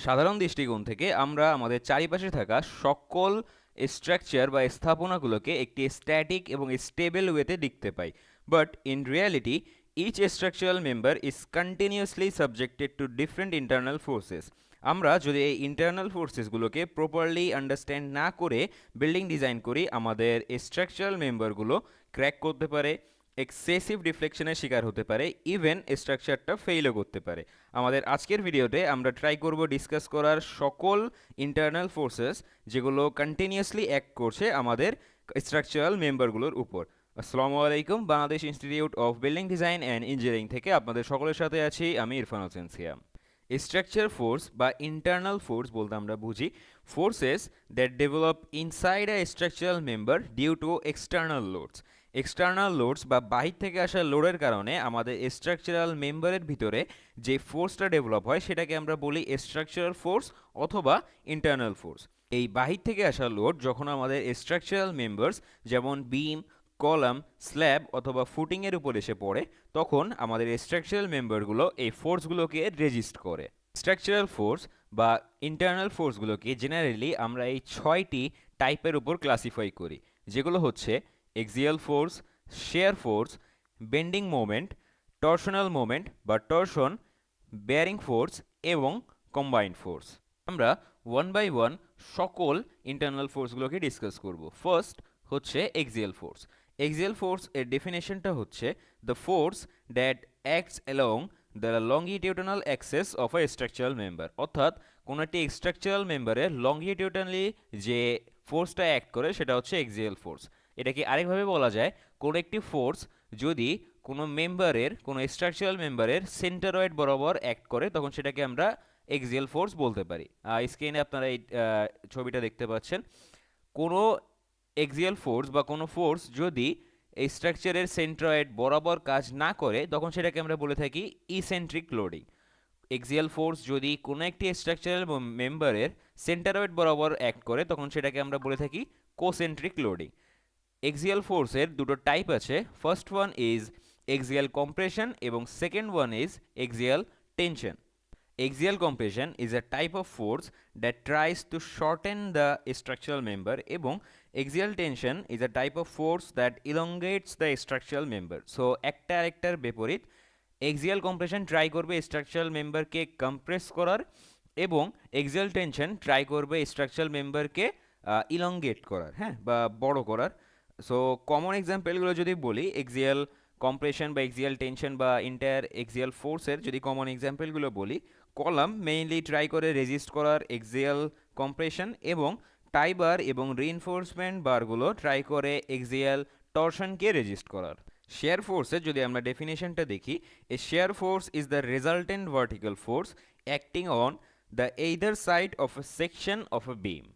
সাধারণ দৃষ্টিকোণ থেকে আমরা আমাদের চারিপাশে থাকা সকল স্ট্রাকচার বা স্থাপনাগুলোকে একটি স্ট্যাটিক এবং স্টেবল ওয়েতে দেখতে পাই, but in reality each structural member is continuously subjected to different internal forces. আমরা যদি এই ইন্টারনাল ফোর্সেসগুলোকে প্রপারলি আন্ডারস্ট্যান্ড না করে বিল্ডিং ডিজাইন করি, আমাদের স্ট্রাকচারাল মেম্বারগুলো ক্র্যাক করতে পারে, এক্সেসিভ ডিফ্লেকশনের শিকার হতে পারে, ইভেন স্ট্রাকচারটা ফেইলও করতে পারে। আমাদের আজকের ভিডিওতে আমরা ট্রাই করব ডিসকাস করার সকল ইন্টারনাল ফোর্সেস যেগুলো কন্টিনিউয়াসলি অ্যাক্ট করছে আমাদের স্ট্রাকচারাল মেম্বারগুলোর উপর। আসসালামু আলাইকুম, Bangladesh institute of building design and engineering থেকে আপনাদের সকলের সাথে আছি আমি ইরফান হোসেন সিয়াম। স্ট্রাকচার ফোর্স বা ইন্টারনাল ফোর্স বলতে আমরা বুঝি forces that develop inside a structural member due to external loads. External loads বা বাহির থেকে আসা লোডের কারণে আমাদের স্ট্রাকচারাল মেম্বারের ভিতরে যে ফোর্সটা ডেভেলপ হয় সেটাকে আমরা বলি স্ট্রাকচারাল ফোর্স অথবা ইন্টারনাল ফোর্স। এই বাহির থেকে আসা লোড যখন আমাদের স্ট্রাকচারাল মেম্বার্স যেমন বিম, কলাম, স্ল্যাব অথবা ফুটিংয়ের উপর এসে পড়ে, তখন আমাদের স্ট্রাকচারাল মেম্বারগুলো এই ফোর্সগুলোকে রেজিস্ট করে। স্ট্রাকচারাল ফোর্স বা ইন্টারনাল ফোর্সগুলোকে জেনারেলি আমরা এই 6টি টাইপের উপর ক্লাসিফাই করি, যেগুলো হচ্ছে axial force, shear force, bending moment, torsional moment বা টরশন, বেয়ারিং ফোর্স এবং কম্বাইন্ড ফোর্স। আমরা ওয়ান বাই ওয়ান সকল ইন্টারনাল ফোর্সগুলোকে ডিসকাস করব। ফার্স্ট হচ্ছে এক্সিয়াল ফোর্স। এক্সিয়াল ফোর্স এর ডেফিনেশনটা হচ্ছে the force that acts along the longitudinal axis of a structural member. অর্থাৎ কোনো একটি স্ট্রাকচারাল মেম্বারের লংগিটিউডনালি যে ফোর্সটা অ্যাক্ট করে সেটা হচ্ছে এক্সিয়াল ফোর্স। এটাকে আরেকভাবে বলা যায়, কোনো একটি ফোর্স যদি কোনো মেম্বারের, কোনো স্ট্রাকচারাল মেম্বারের সেন্টারয়েড বরাবর অ্যাক্ট করে তখন সেটাকে আমরা এক্সিয়াল ফোর্স বলতে পারি। স্ক্রিনে আপনারা এই ছবিটা দেখতে পাচ্ছেন। কোনো এক্সিয়াল ফোর্স বা কোনো ফোর্স যদি এই স্ট্রাকচারের সেন্ট্রয়েড বরাবর কাজ না করে তখন সেটাকে আমরা বলে থাকি ইসেন্ট্রিক লোডিং। এক্সিয়াল ফোর্স যদি কোনো একটি স্ট্রাকচারাল মেম্বারের সেন্টারয়েড বরাবর অ্যাক্ট করে তখন সেটাকে আমরা বলে থাকি কোসেন্ট্রিক লোডিং। এক্সিয়াল ফোর্সের দুটো টাইপ আছে। First one is axial compression এবং second one is axial tension. Axial compression is a type of force that tries to shorten the structural member এবং axial tension is a type of force that elongates the structural member. So একটা আরেকটার বিপরীত। axial compression try করবে structural মেম্বারকে compress করার এবং axial tension try করবে structural মেম্বারকে ইলংগেট করার, হ্যাঁ, বা বড় করার। সো কমন এক্সাম্পলগুলো যদি বলি এক্সিয়াল কম্প্রেশন বা এক্সিয়াল টেনশন বা ইন্টায়ার এক্সিয়াল ফোর্সের যদি কমন এক্সাম্পলগুলো বলি, কলাম মেইনলি ট্রাই করে রেজিস্ট করার এক্সিয়াল কম্প্রেশন এবং টাইবার এবং রিইনফোর্সমেন্ট বারগুলো ট্রাই করে এক্সিয়াল টরশনকে রেজিস্ট করার। শেয়ার ফোর্সের যদি আমরা ডেফিনেশনটা দেখি, a shear force is the resultant vertical force acting on the either side of a section of a beam.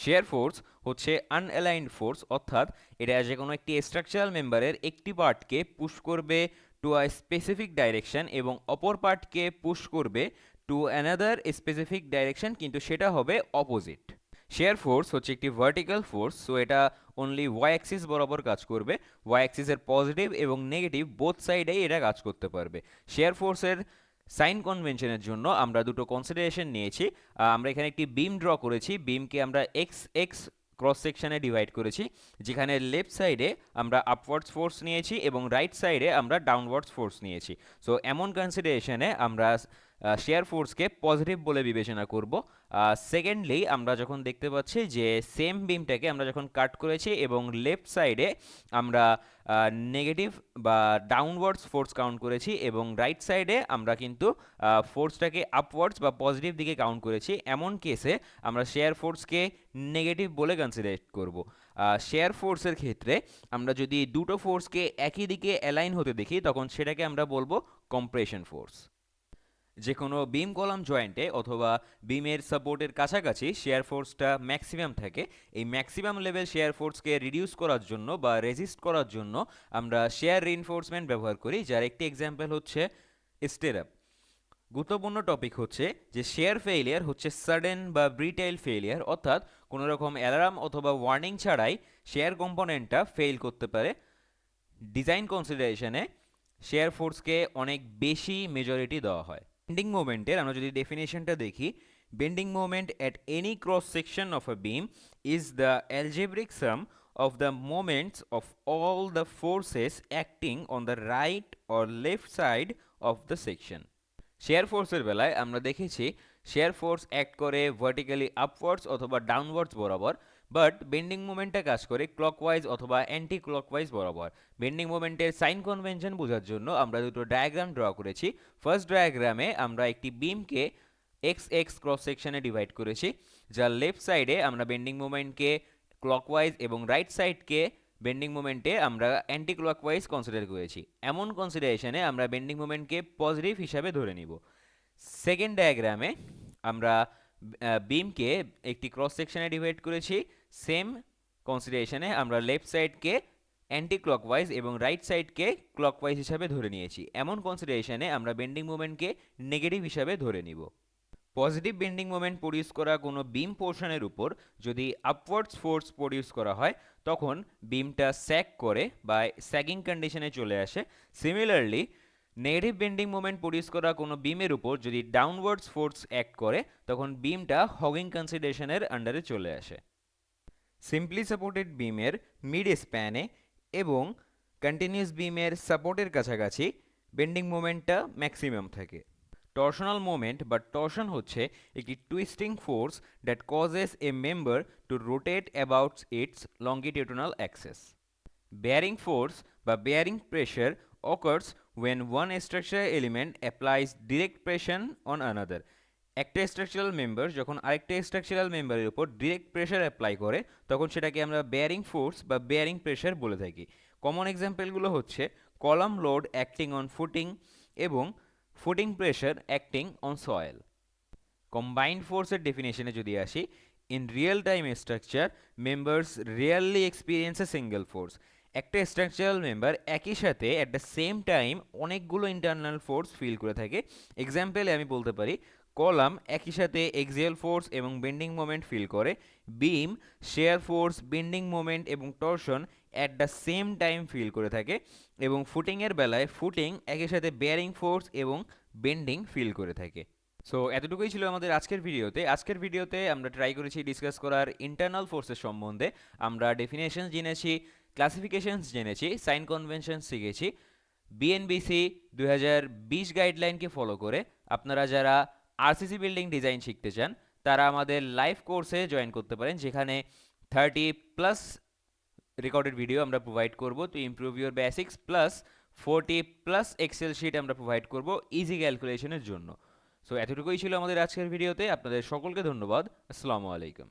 Shear force হচ্ছে আনঅ্যালাইন্ড ফোর্স, অর্থাৎ এটা যে কোনো একটি স্ট্রাকচারাল মেম্বারের একটি পার্টকে পুশ করবে টু আ স্পেসিফিক ডাইরেকশন এবং অপর পার্টকে পুশ করবে টু অ্যানাদার স্পেসিফিক ডাইরেকশন, কিন্তু সেটা হবে অপোজিট। শেয়ার ফোর্স হচ্ছে একটি ভার্টিক্যাল ফোর্স, সো এটা অনলি ওয়াই অ্যাক্সিস বরাবর কাজ করবে। ওয়াই অ্যাক্সিসের পজিটিভ এবং নেগেটিভ বোথ সাইডেই এটা কাজ করতে পারবে। শেয়ার ফোর্সের সাইন কনভেনশনের জন্য আমরা দুটো কনসিডারেশন নিয়েছি। আমরা এখানে একটি বিম ড্র করেছি। বিমকে আমরা এক্স এক্স ক্রস সেকশনে ডিভাইড করেছি, যেখানে লেফট সাইডে আমরা আপওয়ার্ডস ফোর্স নিয়েছি এবং রাইট সাইডে আমরা ডাউনওয়ার্ডস ফোর্স নিয়েছি। সো এমন কনসিডারেশনে আমরা শেয়ার ফোর্সকে পজিটিভ বলে বিবেচনা করব। সেকেন্ডলি আমরা যখন দেখতে পাচ্ছি যে সেম বিমটাকে আমরা যখন কাট করেছি এবং লেফট সাইডে আমরা নেগেটিভ বা ডাউনওয়ার্ডস ফোর্স কাউন্ট করেছি এবং রাইট সাইডে আমরা কিন্তু ফোর্সটাকে আপওয়ার্ডস বা পজিটিভ দিকে কাউন্ট করেছি, এমন কেসে আমরা শেয়ার ফোর্সকে নেগেটিভ বলে কনসিডার করব। শেয়ার ফোর্সের ক্ষেত্রে আমরা যদি দুটো ফোর্সকে একই দিকে অ্যালাইন হতে দেখি তখন সেটাকে আমরা বলবো কম্প্রেশন ফোর্স। যে কোনো বিম কলাম জয়েন্টে অথবা বিমের সাপোর্টের কাছাকাছি শেয়ার ফোর্সটা ম্যাক্সিমাম থাকে। এই ম্যাক্সিমাম লেভেল শেয়ার ফোর্সকে রিডিউস করার জন্য বা রেজিস্ট করার জন্য আমরা শেয়ার রিইনফোর্সমেন্ট ব্যবহার করি, যার একটি এক্সাম্পল হচ্ছে স্টেরাপ। গুরুত্বপূর্ণ টপিক হচ্ছে যে শেয়ার ফেইলিয়ার হচ্ছে সাডেন বা ব্রিটাইল ফেইলিয়ার, অর্থাৎ কোনো রকম অ্যালার্ম অথবা ওয়ার্নিং ছাড়াই শেয়ার কম্পোনেন্টটা ফেল করতে পারে। ডিজাইন কনসিডারেশনে শেয়ার ফোর্সকে অনেক বেশি মেজরিটি দেওয়া হয়। বেন্ডিং মোমেন্টের আমরা যদি ডেফিনেশনটা দেখি, Bending moment at any cross section of a beam is the algebraic sum of the moments of all the forces acting on the right or left side of the section. Share ফোর্সের বেলায় আমরা দেখেছি share force act করে vertically upwards অথবা downwards বরাবর, but bending মোমেন্টটা কাজ করে clockwise অথবা অ্যান্টি ক্লকওয়াইজ বরাবর। বেন্ডিং মোমেন্টের সাইন কনভেনশন বোঝার জন্য আমরা দুটো ডায়াগ্রাম ড্র করেছি। ফার্স্ট ডায়াগ্রামে আমরা একটি বিমকে এক্স এক্স ক্রস সেকশনে ডিভাইড করেছি, যার লেফট সাইডে আমরা বেন্ডিং মোমেন্টকে ক্লকওয়াইজ এবং রাইট সাইডকে বেন্ডিং মোমেন্টে আমরা অ্যান্টি ক্লকওয়াইজ কনসিডার করেছি। এমন কনসিডারেশনে আমরা বেন্ডিং মোমেন্টকে পজিটিভ হিসাবে ধরে নিব। সেকেন্ড ডায়াগ্রামে আমরা বিমকে একটি ক্রস সেকশনে ডিভাইড করেছি, সেম কনসিডারেশনে আমরা লেফট সাইডকে অ্যান্টি ক্লকওয়াইজ এবং রাইট সাইডকে ক্লকওয়াইজ হিসাবে ধরে নিয়েছি। এমন কনসিডারেশনে আমরা বেন্ডিং মোমেন্টকে নেগেটিভ হিসাবে ধরে নিব। পজিটিভ বেন্ডিং মোমেন্ট প্রডিউস করা কোনো বিম পোর্শনের উপর যদি আপওয়ার্ডস ফোর্স প্রডিউস করা হয়, তখন বিমটা স্যাগ করে বা স্যাগিং কন্ডিশনে চলে আসে। Similarly negative bending moment produce করা কোনো বিমের উপর যদি ডাউনওয়ার্ডস ফোর্স অ্যাক্ট করে, তখন বিমটা হগিং কনসিডারেশনের আন্ডারে চলে আসে। সিম্পলি সাপোর্টেড বিমের মিড স্প্যানে এবং কন্টিনিউয়াস বিমের সাপোর্টের কাছাকাছি বেন্ডিং মোমেন্টটা ম্যাক্সিমাম থাকে। টর্শনাল মোমেন্ট বা টর্শন হচ্ছে একটি twisting force that causes a member to rotate about its longitudinal axis. Bearing force বা bearing pressure occurs when one structural element applies direct pressure on another. একটা structural member যখন আরেকটা structural মেম্বারের উপর direct pressure apply করে, তখন সেটাকে আমরা বেয়ারিং ফোর্স বা বেয়ারিং প্রেশার বলে থাকি। কমন এক্সাম্পলগুলো হচ্ছে column load acting on footing এবং footing pressure acting on soil. Combined ফোর্সের ডেফিনেশনে যদি আসি, in real time structure members really experience a single force. একটা স্ট্রাকচারাল মেম্বার একই সাথে অ্যাট দ্য সেম টাইম অনেকগুলো ইন্টারনাল ফোর্স ফিল করে থাকে। এক্সাম্পলে আমি বলতে পারি কলাম একই সাথে এক্সিয়াল ফোর্স এবং বেন্ডিং মোমেন্ট ফিল করে, বিম শেয়ার ফোর্স, বেন্ডিং মোমেন্ট এবং torsion at the same time feel করে থাকে, এবং ফুটিংয়ের বেলায় ফুটিং একই সাথে বেয়ারিং ফোর্স এবং বেন্ডিং ফিল করে থাকে। সো এতটুকুই ছিল আমাদের আজকের ভিডিওতে। আজকের ভিডিওতে আমরা ট্রাই করেছি ডিসকাস করার ইন্টারনাল ফোর্সের সম্বন্ধে। আমরা ডেফিনেশন জেনেছি, ক্লাসিফিকেশনস জেনেছি, সাইন কনভেনশন শিখেছি। বিএনবিসি 2020 গাইডলাইনকে ফলো করে আপনারা যারা আরসিসি বিল্ডিং ডিজাইন শিখতে চান, তারা আমাদের লাইভ কোর্সে জয়েন করতে পারেন, যেখানে 30+ রেকর্ডেড ভিডিও আমরা প্রোভাইড করব to improve your basics, plus 40+ excel sheet আমরা প্রোভাইড করব ইজি ক্যালকুলেশনের জন্য। সো এতটুকুই ছিল আমাদের আজকের ভিডিওতে। আপনাদের সকলকে ধন্যবাদ। আসসালামু আলাইকুম।